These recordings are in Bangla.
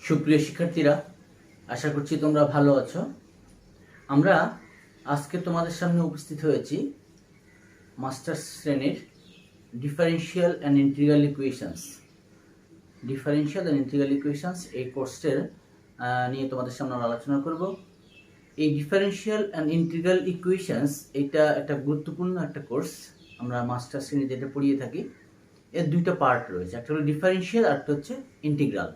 সুপ্রিয় শিক্ষার্থীরা, আশা করছি তোমরা ভালো আছো। আমরা আজকে তোমাদের সামনে উপস্থিত হয়েছি মাস্টার্স শ্রেণীর ডিফারেনশিয়াল অ্যান্ড ইন্টিগ্রাল ইকুয়েশনস এই কোর্সের নিয়ে তোমাদের সামনে আলোচনা করব। এই ডিফারেনশিয়াল অ্যান্ড ইন্টিগ্রাল ইকুয়েশনস এটা একটা গুরুত্বপূর্ণ একটা কোর্স। আমরা মাস্টার্স শ্রেণী যেটা পড়িয়ে থাকি, এর দুইটা পার্ট রয়েছে, একটা হলো ডিফারেনশিয়াল আর একটা হচ্ছে ইন্টিগ্রাল।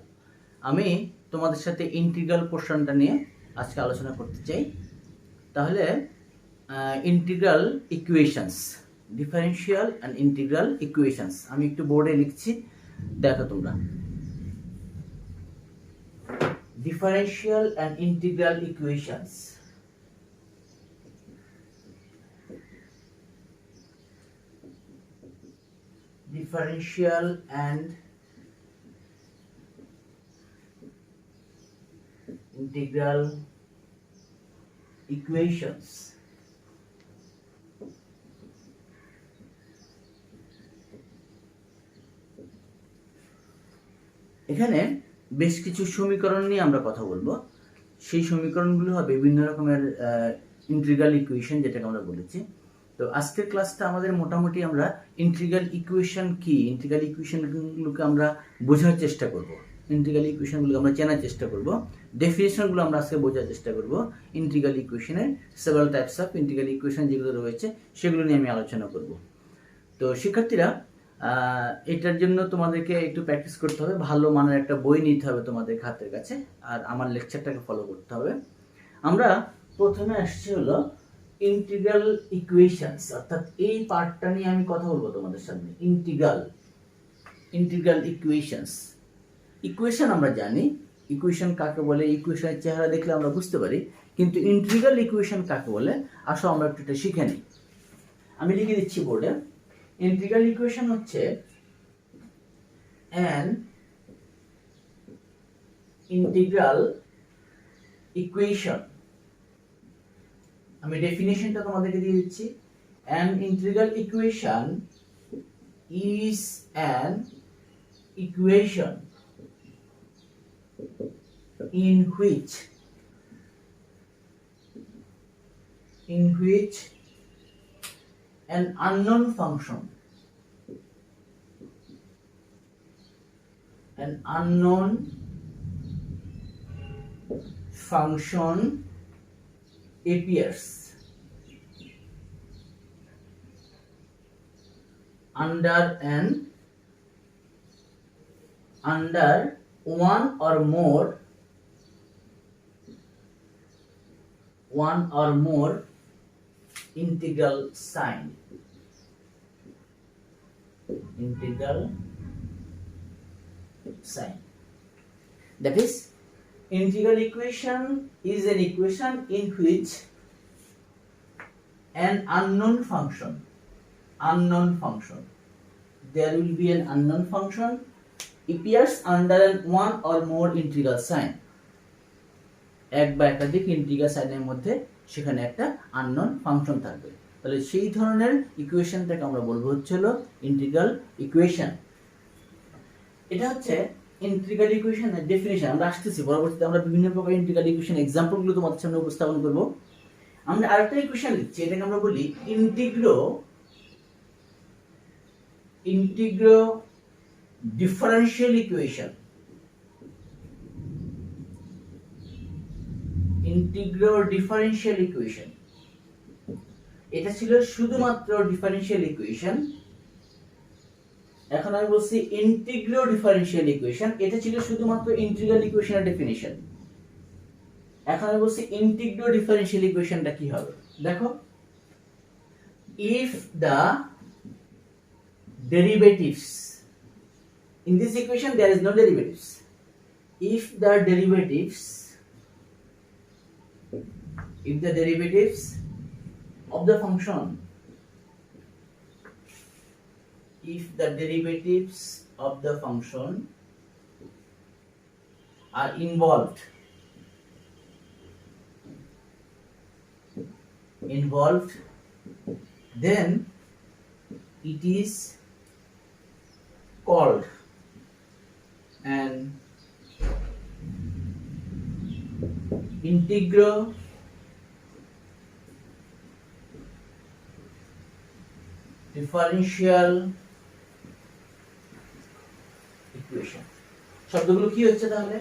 আমি তোমাদের সাথে ইন্টিগ্রাল পোর্শনটা নিয়ে আজকে আলোচনা করতে চাই। তাহলে integral equations, differential and integral equations আমি একটু বোর্ডে লিখছি, দেখো তোমরা। Differential and integral equations, differential and integral equations। এখানে বেশ কিছু সমীকরণ নিয়ে আমরা কথা বলবো। সেই সমীকরণগুলো হবে বিভিন্ন রকমের ইন্টিগ্রাল ইকুয়েশন, যেটাকে আমরা বলেছি। তো আজকের ক্লাসটা আমাদের মোটামুটি আমরা ইন্টিগ্রাল ইকুয়েশন কি, ইন্টিগ্রাল ইকুয়েশনগুলোকে আমরা বোঝার চেষ্টা করব, ইন্টিগ্রাল ইকুয়েশনগুলো আমরা জানার চেষ্টা করব, ডেফিনেশনগুলো আমরা আজকে বোঝার চেষ্টা করব। ইন্টিগ্রাল ইকুয়েশনের several types of integral equation যেগুলো রয়েছে সেগুলো নিয়ে আমি আলোচনা করব। তো শিক্ষার্থীরা, এটার জন্য তোমাদেরকে একটু প্র্যাকটিস করতে হবে, ভালো মানের একটা বই নিতে হবে তোমাদের হাতের কাছে, আর আমার লেকচারটাকে ফলো করতে হবে। আমরা প্রথমে আসছি হলো ইন্টিগ্রাল ইকুয়েশনস, অর্থাৎ এই পার্টটা নিয়ে আমি কথা বলবো তোমাদের সামনে। Integral equations. ইকুয়েশন আমরা জানি, ইকুয়েশন কাকে বলে, ইকুয়েশনের চেহারা দেখলে আমরা বুঝতে পারি, কিন্তু ইন্টিগ্রাল ইকুয়েশন কাকে বলে আসো আমরা একটু এটা শিখে নিই। আমি লিখে দিচ্ছি বোর্ডে। ইন্টিগ্রাল ইকুয়েশন হচ্ছে an integral equation। আমি ডেফিনিশনটা তোমাদেরকে দিয়ে দিচ্ছি। an integral equation is an equation in which an unknown function appears under one or more integral sign। That is, integral equation is an equation in which an unknown function, there will be an unknown function appears under one or more integral sign। এক বা একাধিক ইন্টিগ্রাল সাইনের মধ্যে সেখানে একটা আননোন ফাংশন থাকবে। তাহলে সেই ধরনের ইকুয়েশনটাকে আমরা বলবো হচ্ছে হলো ইন্টিগ্রাল ইকুয়েশন। এটা হচ্ছে ইন্টিগ্রাল ইকুয়েশনের ডেফিনিশন। আমরা আসতেছি, পরবর্তীতে আমরা বিভিন্ন প্রকার ইন্টিগ্রাল ইকুয়েশন এক্সাম্পলগুলো তোমাদের সামনে উপস্থাপন করব। আমরা আরেকটা ইকুয়েশন লিখছি, এটাকে আমরা বলি ইন্টিগ্রো ডিফারেনশিয়াল ইকুয়েশন। এটা ছিল শুধুমাত্র ডিফারেনশিয়াল ইকুয়েশন। এখন আমি বলছি ইন্টিগ্রো ডিফারেনশিয়াল ইকুয়েশন, এটা ছিল শুধুমাত্র ইন্টিগ্রাল ইকুয়েশনের ডেফিনিশন। এখন আমি বলছি ইন্টিগ্রো ডিফারেনশিয়াল ইকুয়েশনটা কি হবে। দেখো, if the derivatives in this equation, there is no derivatives. If the derivatives of the function are involved, then it is called an integral differential equation শব্দগুলো কি হচ্ছে তাহলে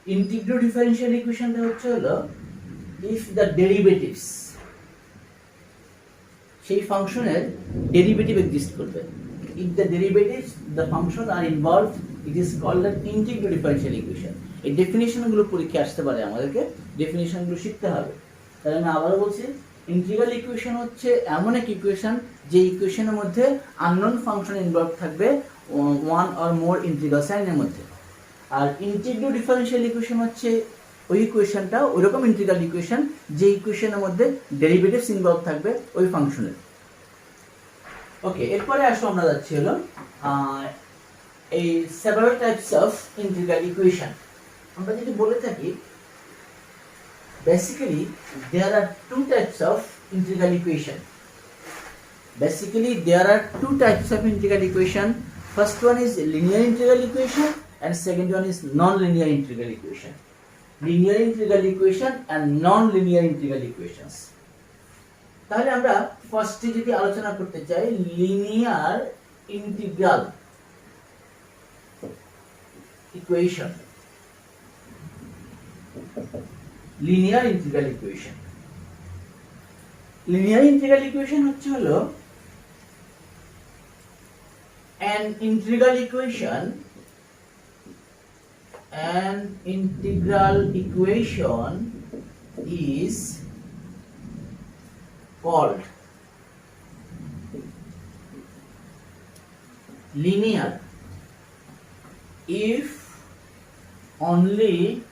integral differential equationটা হচ্ছে হলো if the derivatives সেই ফাংশনের ডেরিভেটিভ এক্সিস্ট করবে if the derivatives the function are involved it is called an integral differential equation এই ডেফিনিশনগুলো পরীক্ষায় আসতে পারে আমাদেরকে ডেফিনিশনগুলো শিখতে হবে তাহলে আমি আবারো বলছি ইন্টিগ্রাল ইকুয়েশন হচ্ছে এমন এক ইকুয়েশন যে ইকুয়েশনের মধ্যে আননোন ফাংশন ইনভলভ থাকবে ওয়ান অর মোর ইন্টিগ্রাল সাইনের মধ্যে আর ইন্টিগ্রাল ডিফারেনশিয়াল ইকুয়েশন হচ্ছে ওই ইকুয়েশনটা ওইরকম ইন্টিগ্রাল ইকুয়েশন যে ইকুয়েশনের মধ্যে ডেরিভেটিভস ইনভলভ থাকবে ওই ফাংশনের ওকে এরপরে আসো আমরা যাচ্ছি হলো এই several types of integral equation আমরা যদি বলে থাকি basically there are two types of integral equation first one is linear integral equation and second one is non-linear integral equation linear integral equation and non-linear integral equations তাহলে আমরা ফার্স্টে যদি আলোচনা করতে চাই linear integral equation linear integral equation হচ্ছে হলো an integral equation is called linear if only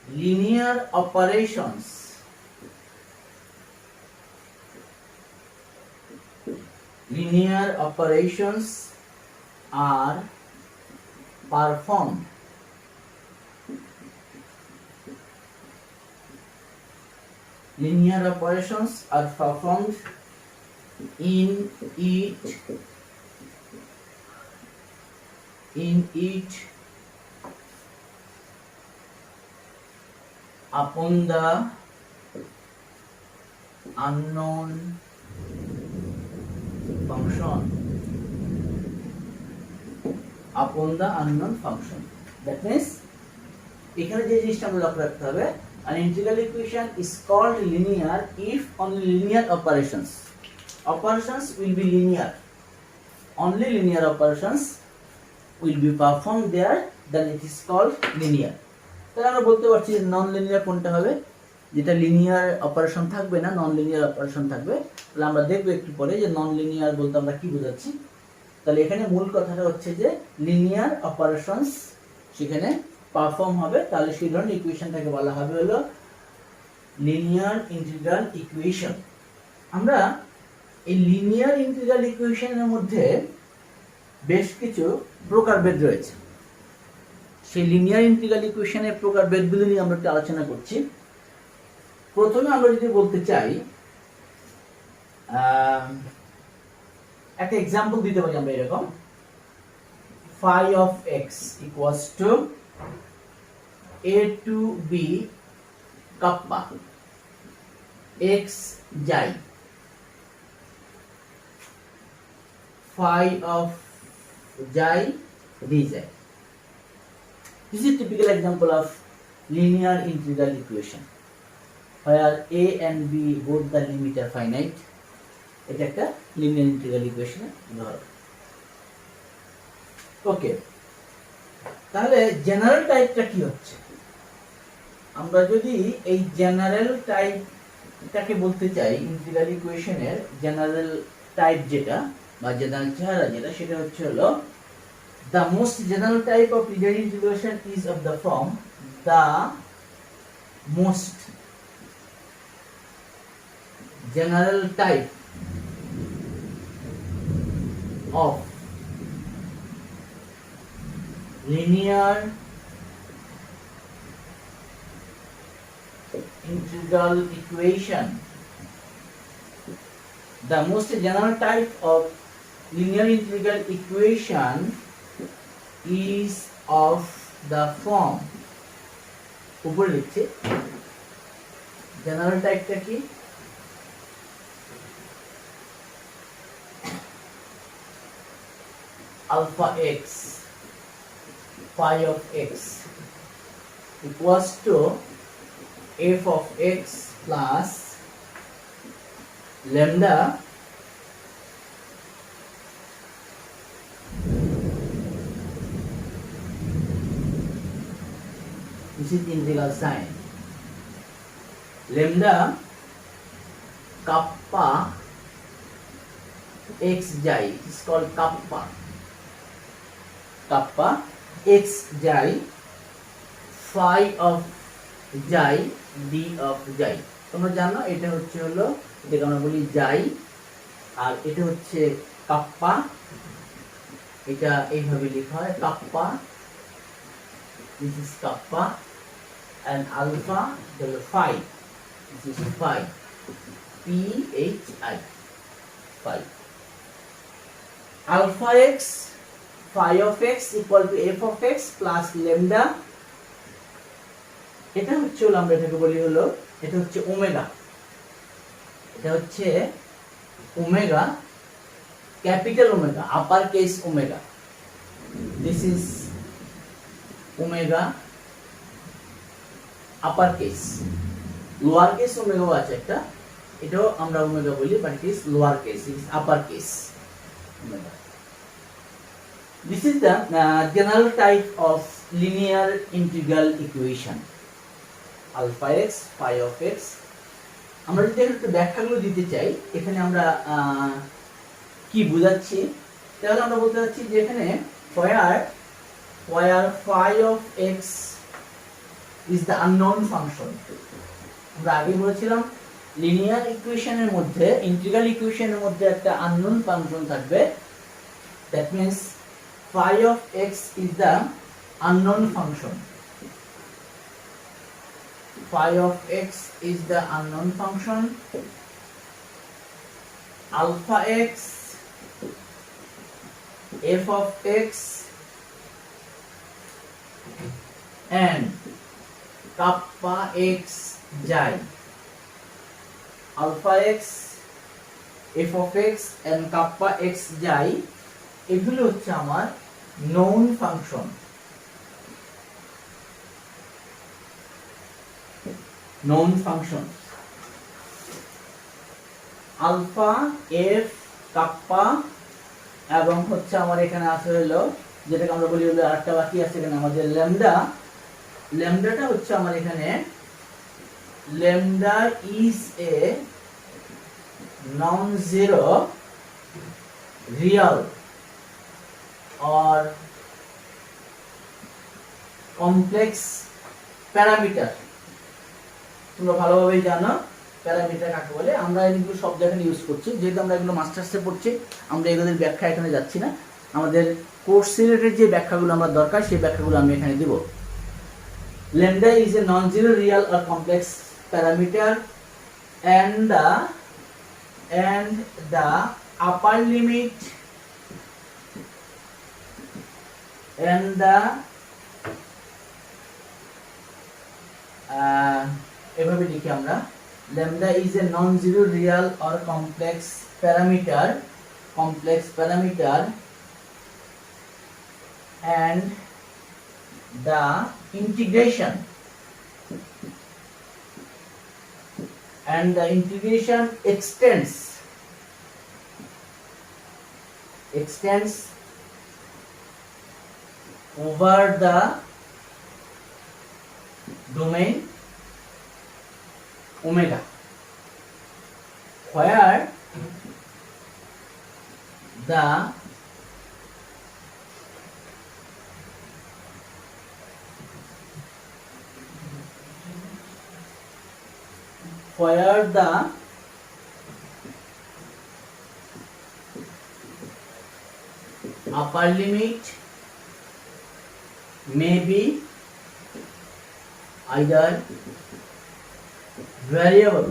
linear operations are performed in it upon the unknown function that means এখানে যে জিনিসটা আমরা লক্ষ্য রাখতে হবে an integral equation is called linear if only linear operations will be linear only linear operations will be performed there then it is called linear তাহলে আমরা বলতে পারছি নন লিনিয়ার কোনটা হবে যেটা লিনিয়ার অপারেশন থাকবে না নন লিনিয়ার অপারেশন থাকবে তাহলে আমরা দেখব একটু পরে যে নন লিনিয়ার বলতে আমরা কি বোঝাচ্ছি তাহলে এখানে মূল কথাটা হচ্ছে যে লিনিয়ার অপারেশনস সেখানে পারফর্ম হবে তাহলে সেই ধরনের ইকুয়েশনটাকে বলা হবে হলো লিনিয়ার ইন্টিগ্রাল ইকুয়েশন আমরা এই লিনিয়ার ইন্টিগ্রাল ইকুয়েশনের মধ্যে বেশ কিছু প্রকারভেদ রয়েছে সেই লিনিয়ার ইন্টিগ্রাল ইকুয়েশনের প্রকারভেদগুলো নিয়ে আমরা একটু আলোচনা করছি প্রথমে আমরা যদি বলতে চাই একটা एग्जांपल দিতে পারি আমরা এরকম phi of x equals to a to b kappa x যাই phi of যাই dz this is a typical example of linear integral equation where a and b both the limit are finite এটা একটা লিনিয়ার ইন্টিগ্রাল ইকুয়েশনের উদাহরণ ওকে তাহলে জেনারেল টাইপটা কি হচ্ছে আমরা যদি এই জেনারেল টাইপটাকে বলতে চাই ইন্টিগ্রাল ইকুয়েশনের জেনারেল টাইপ যেটা বা জেনারেল চেহারা যেটা সেটা হচ্ছে হলো the most general type of linear integration is of the form the most general type of linear integral equation the most general type of linear integral equation is of the form, উপরে লিখছি জেনারেল টাইপটা কি, alpha x phi of x equals to f of x plus lambda this is integral sign lambda kappa x xi is called kappa x xi phi of xi d of xi তোমরা জানো এটা হচ্ছে হলো এটাকে আমরা বলি xi আর এটা হচ্ছে কাপ্পা, এটা এইভাবে লেখা হয় kappa, this is kappa and alpha the phi, this is phi, phi, phi. Alpha x phi of x equal to f of x plus lambda, এটা হচ্ছে হলো আমরা এটাকে বলি হলো এটা হচ্ছে ওমেগা, এটা হচ্ছে omega capital omega upper case omega, this is omega upper case, lower case ওমেগাও আছে একটা, এটাও আমরা ওমেগা বলি but it is lower case, it is upper case omega. This is the general type of linear integral equation alpha x phi of x. আমরা যদি একটু ব্যাখ্যাগুলো দিতে চাই এখানে আমরা কি বোঝাচ্ছি তাহলে আমরা বলতে চাচ্ছি যে এখানে where phi of x is the unknown function. আমরা আগে বলেছিলাম লিনিয়ার ইকুয়েশনের মধ্যে ইন্টিগ্রাল ইকুয়েশনের মধ্যে একটা আননোন ফাংশন থাকবে, that means phi of x is the unknown function, phi of x is the unknown function, alpha x f of x and kappa x xi, alpha x f of x and kappa x xi এগুলো হচ্ছে আমার known function, known function. Alpha f kappa এবং হচ্ছে আমার এখানে আছে হলো যেটাকে আমরা বলি হলো আরেকটা বাকি আছে এখানে আমাদের ল্যামডা, ল্যামডাটা হচ্ছে আমার এখানে lambda is a non zero Real or complex parameter. তোমরা ভালোভাবে জানো প্যারামিটার কাকে বলে, আমরা এগুলো সব জায়গায় ইউজ করছি যেহেতু আমরা এগুলো মাস্টার্সে পড়ছি, আমরা এগুলোর ব্যাখ্যা এখানে যাচ্ছি না, আমাদের কোর্স রিলেটেড যে ব্যাখ্যাগুলো আমরা দরকার সেই ব্যাখ্যাগুলো আমি এখানে দেব. lambda is a non-zero real or complex parameter and the upper limit and the এভাবে লিখি আমরা lambda is a non-zero real or complex parameter and the integration extends over the domain omega, where the upper limit may be either variable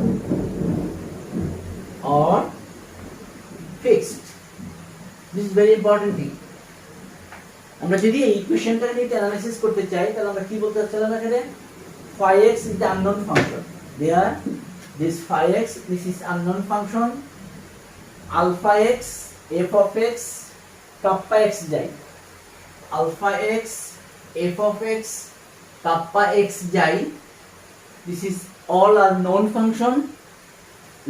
or fixed. This is very important thing. আমরা যদি এই ইকুয়েশনটা নিয়ে অ্যানালাইসিস করতে চাই তাহলে আমরা কি বলতে চাচ্ছিলাম এখানে phi x is the unknown function. There this phi x, this is unknown function, alpha x, f of x, kappa x jai, alpha x, f of x, kappa x jai, this is all are known function.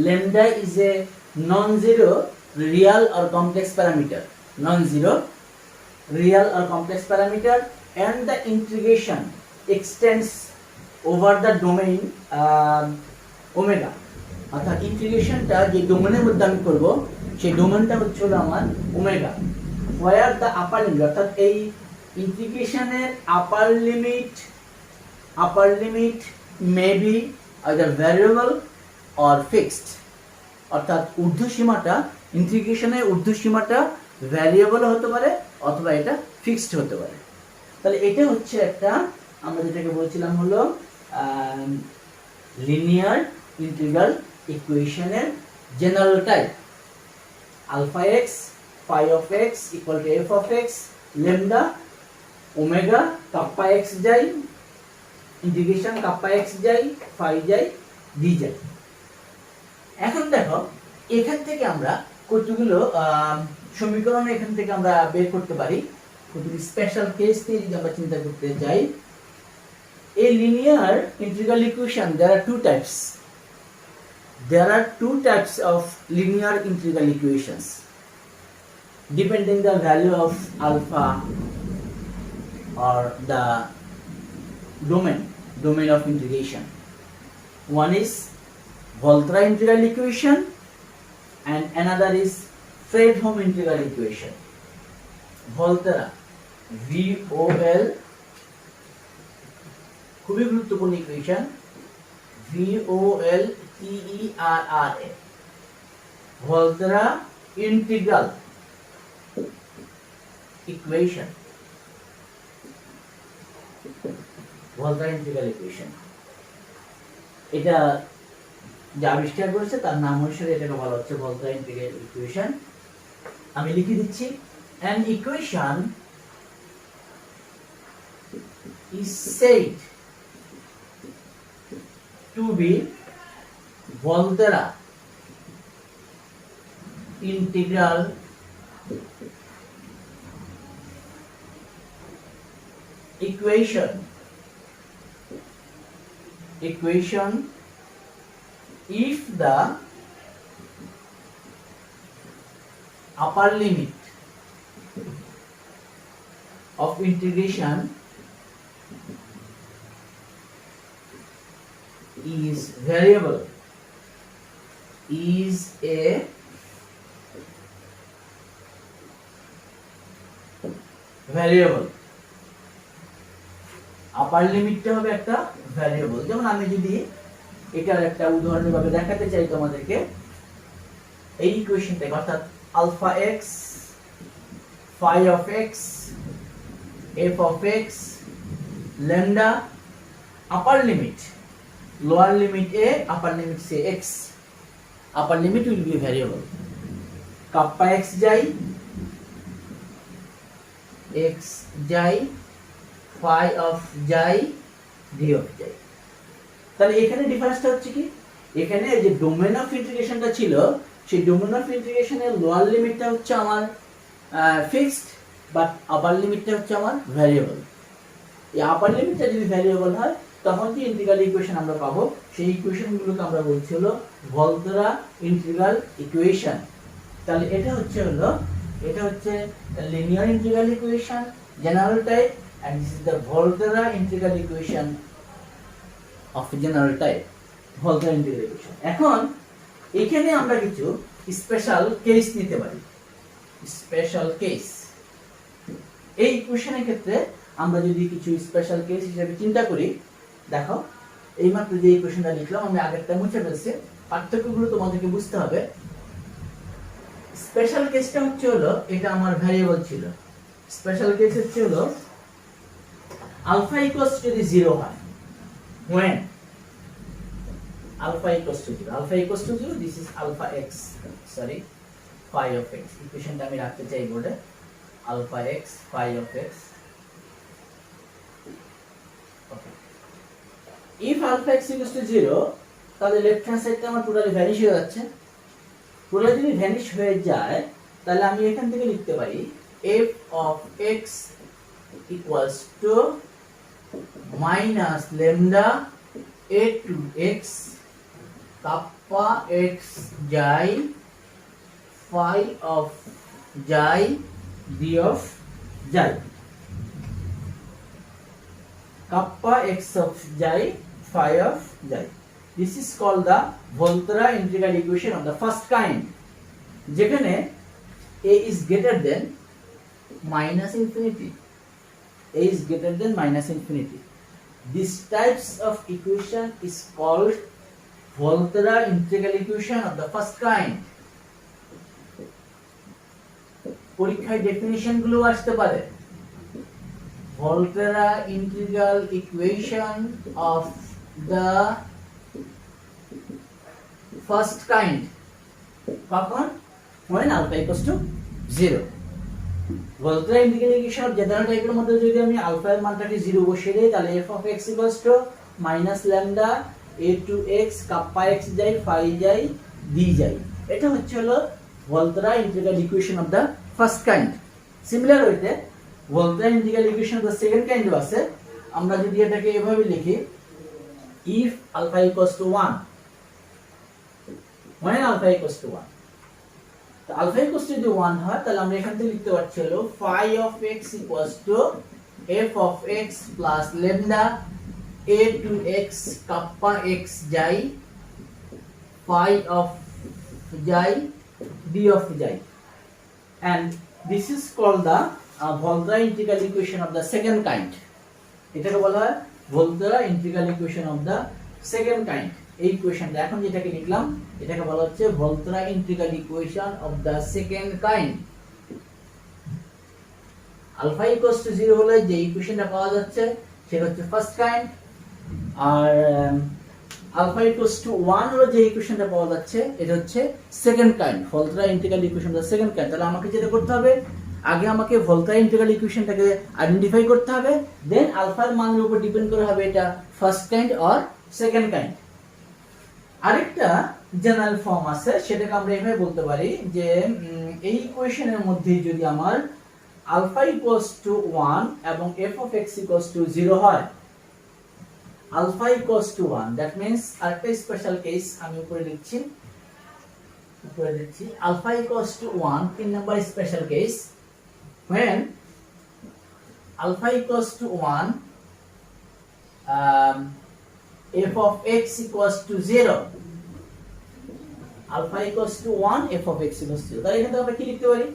Lambda is a non-zero real or complex parameter, non-zero real or complex parameter, and the integration extends over the domain omega. অর্থাৎ ইন্টিগ্রেশনটা যে ডোমেনের মধ্যে আমি করব সেই ডোমেনটা হচ্ছে আমার omega, where the upper limit, অর্থাৎ এই ইন্টিগ্রেশনের upper limit may be either variable or fixed. অর্থাৎ ঊর্ধ্বসীমাটা ইন্টিগ্রেশনের ঊর্ধ্বসীমাটা ভ্যারিয়েবল হতে পারে অথবা এটা ফিক্সড হতে পারে। তাহলে এটা হচ্ছে একটা আমরা যেটাকে বলছিলাম হলো লিনিয়ার ইন্টিগ্রাল ইকুয়েশনের general type. Alpha x phi of x equal to f of x lambda omega kappa x যাই ইন্টিগ্রেশন kappa x যাই phi যাই d যাই। এখন দেখো এখান থেকে আমরা কতগুলো সমীকরণ এখান থেকে আমরা বের করতে পারি, কতগুলো স্পেশাল কেস নিয়ে যদি আমরা চিন্তা করতে যাই। A linear integral equation, there are two types. There are two types of linear integral equations depending the value of alpha or the domain of integration. One is Volterra integral equation and another is Fredholm integral equation. Volterra, VOL, খুবই গুরুত্বপূর্ণ equation, VOLTERRA, Volterra integral equation, Volterra integral equation। এটা যা আবিষ্কার করেছে তার নাম অনুসারে এটাকে বলা হচ্ছে Volterra integral equation। আমি লিখে দিচ্ছি, an equation is said to be Volterra integral equation if the upper limit of integration is variable, is a variable, আপার লিমিটটা হবে একটা ভ্যারিয়েবল। যেমন আমি যদি এটার একটা উদাহরণ ভাবে দেখাতে চাই তোমাদেরকে, এই ইকুয়েশনটাকে অর্থাৎ alpha x phi of x f of x lambda upper limit lower limit a upper limit say x, upper limit will be a variable, kappa x jai x jai phi of jai d of jai। তাহলে এখানে ডিফারেন্সটা হচ্ছে কি, এখানে যে ডোমেন অফ ইন্টিগ্রেশনটা ছিল সেই ডোমেন অফ ইন্টিগ্রেশনের লোয়ার লিমিটটা হচ্ছে আমার ফিক্সড, বাট আপার লিমিটটা হচ্ছে আমার ভ্যারিয়েবল। এই আপার লিমিটটা যদি ভ্যারিয়েবল হয় তখন যে ইন্টিগ্রাল ইকুয়েশন আমরা পাবো সেই ইকুয়েশনগুলোকে আমরা বলছি হলো ভলতেরা ইন্টিগ্রাল ইকুয়েশন। তাহলে এটা হচ্ছে linear integral equation general type, and this is the Volterra integral equation of general type, Volterra integral equation। এখন এখানে আমরা কিছু স্পেশাল কেস নিতে পারি, স্পেশাল কেস। এই ইকুয়েশনের ক্ষেত্রে আমরা যদি কিছু স্পেশাল কেস হিসেবে চিন্তা করি, দেখো এইমাত্র যে ইকুয়েশনটা লিখলাম আমি আগেরটা মুছে ফেলছি, পার্থক্যগুলো তোমাদেরকে বুঝতে হবে। স্পেশাল কেসটা হচ্ছে হলো এটা আমার ভ্যারিয়েবল ছিল, স্পেশাল কেস হচ্ছে হলো আলফা ইকুয়ালস যদি 0 হয়, when alpha equals to 0, this is alpha x, sorry phi of x, ইকুয়েশনটা আমি রাখতে চাই বোর্ডে। alpha x phi of x. Okay. If alpha x equals to 0, তাহলে লেফট হ্যান্ড সাইডটা আমার টোটালি ভ্যানিশ হয়ে যাচ্ছে। টোটালি যদি ভ্যানিশ হয়ে যায় তাহলে আমি এখান থেকে লিখতে পারি f of x equals to minus lambda a to x kappa x jai phi of jai d of jai. Kappa x of jai phi of jai. This is called the Volterra integral equation of the first kind. যেখানে a is greater than minus infinity. A is greater than minus infinity. This types of equation is called Volterra integral equation of the first kind. পরীক্ষায় ডেফিনিশন গুলো আসতে পারে। Volterra integral equation of the first kind. কখন? when alpha equals to 0. Volterra integral equation of general টাইপের মধ্যে যদি আমি আলফা এর মানটাকে 0 বসিয়ে দেই তাহলে f of x equals to minus lambda a to x kappa x যাই phi যাই d যাই। এটা হচ্ছে হলো Volterra integral equation of the first kind. Similar হইতে Volterra integral equation of the second kind আছে। আমরা যদি এটাকে এভাবে লিখি if alpha equals to 1, when alpha equals to 1, তো alpha equals to যদি 1 হয় তাহলে আমরা এখান থেকে লিখতে পারছি হলো phi of x equals to f of x plus lambda a to x kappa x jai phi of jai d of jai. And this is called the Volterra integral equation of the second kind. এটাকে বলা হয় Volterra integral equation of the second kind. এই ইকুয়েশনটা এখন যেটাকে লিখলাম এটাকে বলা হচ্ছে Volterra integral equation of the second kind. Alpha equals to 0 হলে যে ইকুয়েশনটা পাওয়া যাচ্ছে সেটা হচ্ছে ফার্স্ট কাইন্ড, আর আলফা ইকুয়ালস টু 1 হলে যে ইকুয়েশনটা পাওয়া যাচ্ছে এটা হচ্ছে second kind, Volterra integral equation of the second kind. তাহলে আমাকে যেটা করতে হবে আগে আমাকে Volterra integral equationটাকে আইডেন্টিফাই করতে হবে, দেন আলফার মানের উপর ডিপেন্ড করে হবে এটা first kind or second kind. আরেকটা জেনারেল ফর্ম আছে সেটাকে আমরা এভাবে বলতে পারি যে এই ইকুয়েশনের মধ্যে যদি আমার আলফা ইকুয়ালস টু 1 এবং f of x equals to 0 হয়, alpha equals to 1 that means আরেকটা স্পেশাল কেস আমি উপরে লিখছি আলফা ইকুয়ালস টু 1 তিন number special case when alpha equals to 1 f of x equals to 0, alpha equals to 1 f of x equals to 0, তাহলে এখানে আমরা কি লিখতে পারি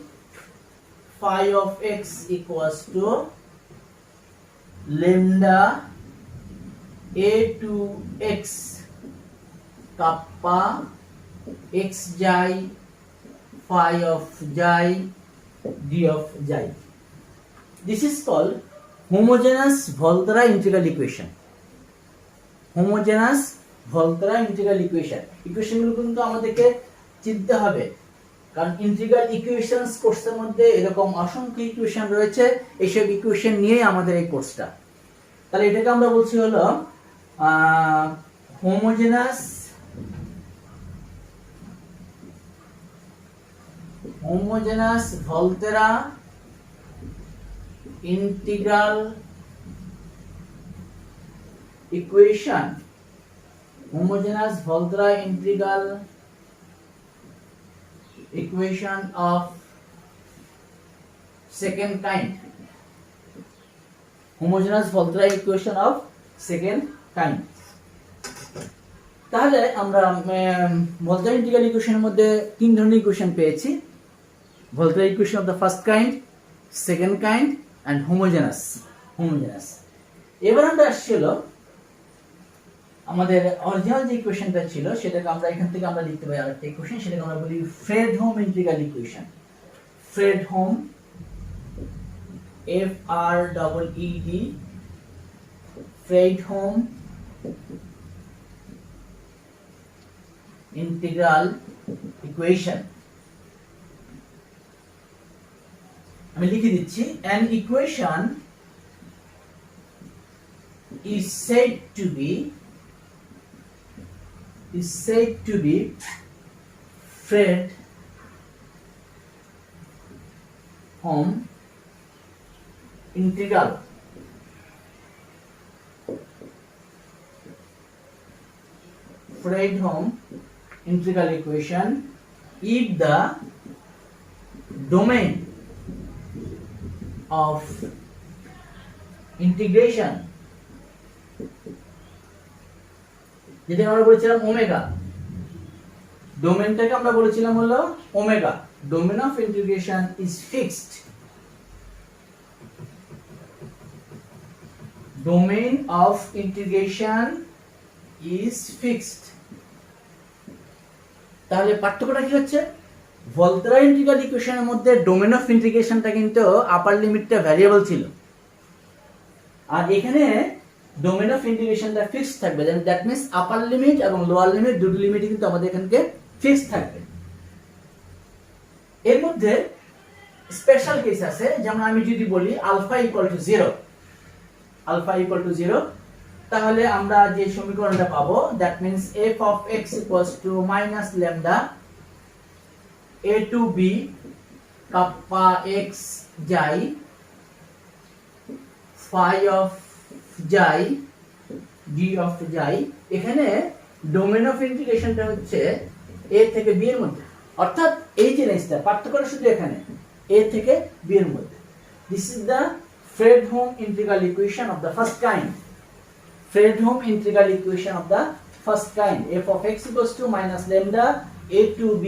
phi of x equals to lambda a to x kappa x jai phi of jai d of jai. This is called homogeneous Volterra integral equation. Homogeneous Volterra integral equation. ইকুয়েশনগুলো কিন্তু আমাদেরকে চিনতে হবে, কারণ ইন্টিগ্রাল ইকুয়েশনস কোর্সের মধ্যে এরকম অসংখ্য ইকুয়েশন রয়েছে, এইসব ইকুয়েশন নিয়েই আমাদের এই কোর্সটা। তাহলে এটাকে আমরা বলছি হলো homogeneous Volterra integral equation. Homogeneous Volterra integral equation of second kind. Homogeneous Volterra equation of second kind. তাহলে আমরা Volterra integral equationের মধ্যে তিন ধরনের ইকুয়েশন পেয়েছি, Volterra equation of the first kind, second kind and homogeneous. এবার আমরা আসছিল আমাদের অরিজিনাল যে ইকুয়েশনটা ছিল সেটাকে আমরা এখান থেকে আমরা লিখতে পারি আরেকটা ইকুয়েশন, সেটাকে আমরা বলি Fredholm integral equation. Fredholm F R E E D Fredholm integral equation. আমি লিখে দিচ্ছি an equation is said to be Fredholm integral equation if the domain of integration যেটা আমরা বলেছিলাম ওমেগা, ডোমেনটাকে আমরা বলেছিলাম হলো omega, domain of integration is fixed, domain of integration is fixed। তাহলে পার্থক্যটা কি হচ্ছে, ভলতেরা ইন্টিগ্রাল ইকুয়েশনের মধ্যে ডোমেন অফ ইন্টিগ্রেশনটা কিন্তু আপার লিমিটটা ভ্যারিয়েবল ছিল, আর এখানে ডোমেন অফ ইন্টিগ্রেশনটা ফিক্সড থাকবে। দ্যাট মিন্স আপার লিমিট এবং লোয়ার লিমিট দুটো লিমিটই কিন্তু আমাদের এখানে ফিক্সড থাকবে। এর মধ্যে স্পেশাল কেস আছে, যেমন আমি যদি বলি আলফা ইকুয়াল টু 0, তাহলে আমরা যে সমীকরণটা পাবো that means f of x equals to minus lambda a to b kappa x jai phi of jai d of jai। এখানে ডোমেন অফ ইন্টিগ্রেশনটা হচ্ছে a থেকে b এর মধ্যে, অর্থাৎ এই জিনিসটা পার্থক্যটা শুধু এখানে a থেকে b এর মধ্যে। This is the Fredholm integral equation of the first kind, Fredholm integral equation of the first kind, f of x equals to minus lambda a to b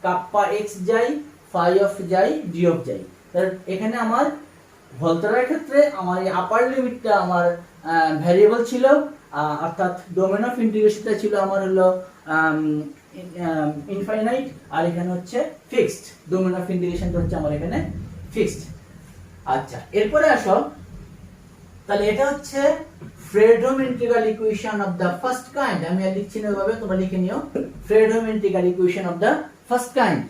kappa x jai phi of jai d of jai। তাহলে এখানে আমার ভলতেরার ক্ষেত্রে আমার এই আপার লিমিটটা আমার ভ্যারিয়েবল ছিল, অর্থাৎ ডোমেন অফ ইন্টিগ্রেশনটা ছিল আমার হলো ইনফাইনাইট, আর এখানে হচ্ছে ফিক্সড, ডোমেন অফ ইন্টিগ্রেশনটা হচ্ছে আমার এখানে ফিক্সড। আচ্ছা, এরপরে আসো, তাহলে এটা হচ্ছে Fredholm integral equation of the first kind। আমি আর লিখছি না ওইভাবে, তোমরা লিখে নিও Fredholm integral equation of the first kind।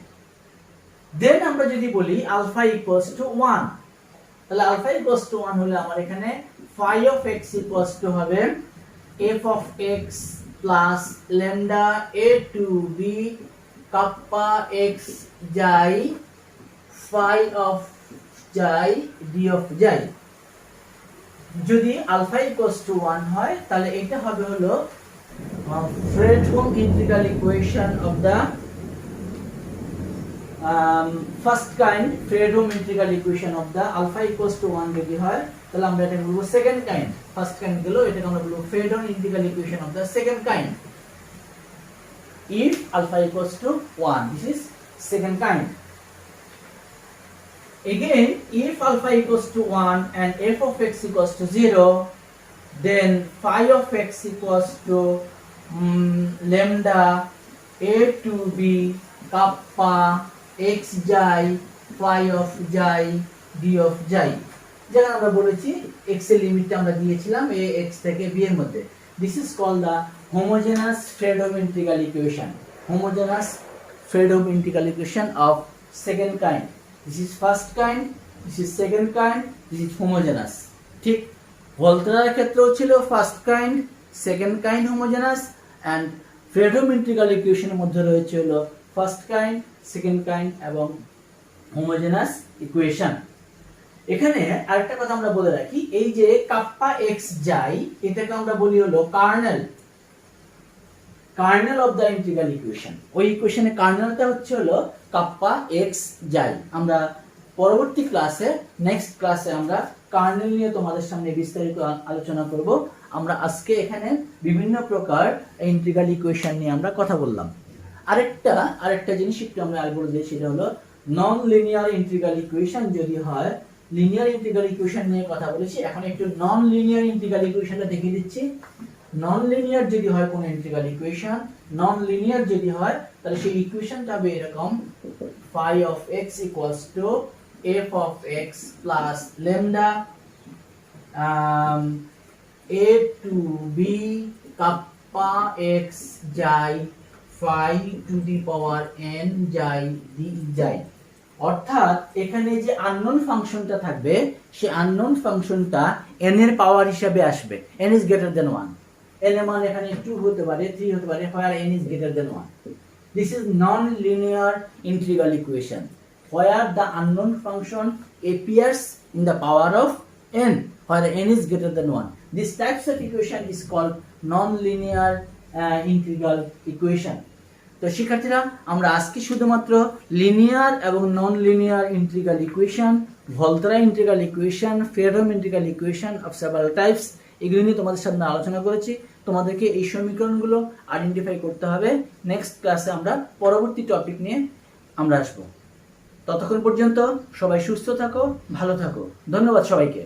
দেন আমরা যদি বলি আলফা ইকুয়ালস টু 1, তাহলে আলফা ইকুয়ালস টু 1 হলে আমার এখানে phi of x equals two হবে f of x plus lambda a to b kappa x jai phi of jai d of jai। যদি আলফা ইকুয়ালস টু 1 হয় তাহলে এটা হবে হলো Fredholm integral equation of the first kind, Fredholm integral equation of the alpha equals to 1 যদি হয় তাহলে আমরা এটা বলবো সেকেন্ড কাইন্ড। ফার্স্ট কাইন্ড গেল, এটাকে আমরা বলবো Fredholm integral equation of the second kind if alpha equals to 1, this is second kind। Again, if alpha equals to 1 and f of x equals to 0, then phi of x equals to lambda a to b kappa x jai phi of jai d of jai। যেখানে আমরা বলেছি x এর লিমিটটা আমরা দিয়েছিলাম a x থেকে b এর মধ্যে। This is called the homogeneous Fredholm integral equation, homogeneous Fredholm integral equation of second kind। This is first kind, this is second kind, this is homogeneous। ঠিক ভলতেরার ক্ষেত্রেও ছিল first kind, second kind homogeneous, and Fredholm integral ইকুয়েশনের মধ্যে রয়েছে হলো ফার্স্ট কাইন্ড, সেকেন্ড কাইন্ড এবং হোমোজেনাস ইকুয়েশন। এখানে আরেকটা কথা আমরা বলে রাখি, এই যে কাপ্পা এক্স যাই এটাকে আমরা বলি হলো kernel of the integral equation. ওই ইকুয়েশনের কার্নেলটা হচ্ছে হলো কাপ্পা এক্স যাই। আমরা পরবর্তী ক্লাসে, নেক্সট ক্লাসে আমরা কার্নেল নিয়ে তোমাদের সামনে বিস্তারিত আলোচনা করব। আমরা আজকে এখানে বিভিন্ন প্রকার ইন্টিগ্রাল ইকুয়েশন নিয়ে আমরা কথা বললাম। আরেকটা জিনিস একটু আমরা আগে বলে দিই, সেটা হলো নন লিনিয়ার ইন্টিগ্রাল ইকুয়েশন যদি হয়, লিনিয়ার ইন্টিগ্রাল ইকুয়েশন নিয়ে কথা বলেছি, এখন একটু নন লিনিয়ার ইন্টিগ্রাল ইকুয়েশনটা দেখিয়ে দিচ্ছি। নন লিনিয়ার যদি হয় কোন ইন্টিগ্রাল ইকুয়েশন, নন লিনিয়ার যদি হয় তাহলে সেই ইকুয়েশনটা হবে এরকম, phi of x equals to f of x plus lambda a to b kappa x jai phi to the power n jai d jai। অর্থাৎ এখানে যে আননোন ফাংশনটা থাকবে সেই আননোন ফাংশনটা n এর পাওয়ার হিসাবে আসবে, n is greater than 1, n এর মান এখানে 2 হতে পারে, 3 হতে পারে, where n is greater than 1. This is non-linear integral equation where the unknown function appears in the power of n, where n is greater than 1. This types of equation is called non-linear integral equation. তো শিক্ষার্থীরা, আমরা আজকে শুধুমাত্র লিনিয়ার এবং non linear integral equation, Volterra integral equation, Fredholm integral equation of several types, এগুলো নিয়ে তোমাদের সামনে আলোচনা করেছি। তোমাদেরকে এই সমীকরণগুলো আইডেন্টিফাই করতে হবে। নেক্সট ক্লাসে আমরা পরবর্তী টপিক নিয়ে আমরা আসবো। ততক্ষণ পর্যন্ত সবাই সুস্থ থাকো, ভালো থাকো। ধন্যবাদ সবাইকে।